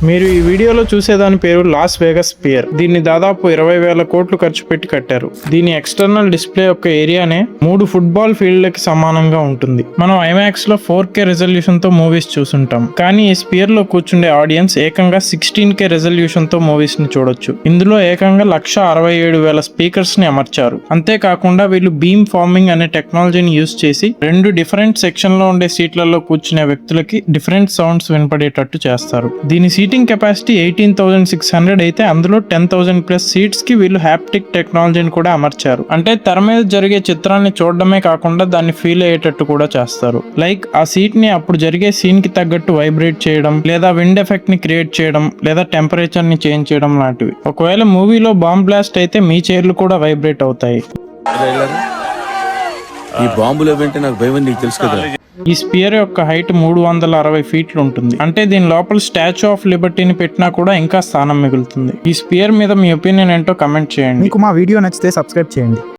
మీరు ఈ వీడియోలో చూసేదాని పేరు లాస్ వేగస్ పియర్. దీన్ని దాదాపు 20,000 కోట్లు ఖర్చు పెట్టి కట్టారు. దీని ఎక్స్టర్నల్ డిస్ప్లే యొక్క ఏరియానే 3 ఫుట్బాల్ ఫీల్డ్లకి సమానంగా ఉంటుంది. మనం ఐమాక్స్ లో 4K రెజల్యూషన్ తో మూవీస్ చూసుంటాం, కానీ ఈ స్పియర్ లో కూర్చుండే ఆడియన్స్ ఏకంగా 16K రెజల్యూషన్ తో మూవీస్ ని చూడొచ్చు. ఇందులో ఏకంగా 167,000 స్పీకర్స్ ని అమర్చారు. అంతేకాకుండా వీళ్ళు బీమ్ ఫార్మింగ్ అనే టెక్నాలజీని యూజ్ చేసి 2 డిఫరెంట్ సెక్షన్ లో ఉండే సీట్లలో కూర్చునే వ్యక్తులకి డిఫరెంట్ సౌండ్స్ వినపడేటట్టు చేస్తారు. దీని సీటింగ్ కెపాసిటీ 18,600 అయితే అందులో 10,000 ప్లస్ సీట్స్ కి వీళ్ళు హ్యాప్టిక్ టెక్నాలజీని కూడా అమర్చారు. అంటే తెర మీద జరిగే చిత్రాన్ని చూడడమే కాకుండా దాన్ని ఫీల్ అయ్యేటట్టు కూడా చేస్తారు. లైక్ ఆ సీట్ ని అప్పుడు జరిగే సీన్ కి తగ్గట్టు వైబ్రేట్ చేయడం, లేదా విండ్ ఎఫెక్ట్ ని క్రియేట్ చేయడం, లేదా టెంపరేచర్ ని చేంజ్ చేయడం లాంటివి. ఒకవేళ మూవీలో బాంబ్ బ్లాస్ట్ అయితే మీ చైర్లు కూడా వైబ్రేట్ అవుతాయి. ఈ బాంబులు ఏమంటే నాకు భయం నీకు తెలుసు కదా. ఈ స్పియర్ యొక్క హైట్ 360 ఫీట్లు ఉంటుంది. అంటే దీని లోపల స్టాచ్యూ ఆఫ్ లిబర్టీని పెట్టినా కూడా ఇంకా స్థానం మిగులుతుంది. ఈ స్పియర్ మీద మీ ఒపీనియన్ ఏంటో కమెంట్ చేయండి. మీకు మా వీడియో నచ్చితే సబ్స్క్రైబ్ చేయండి.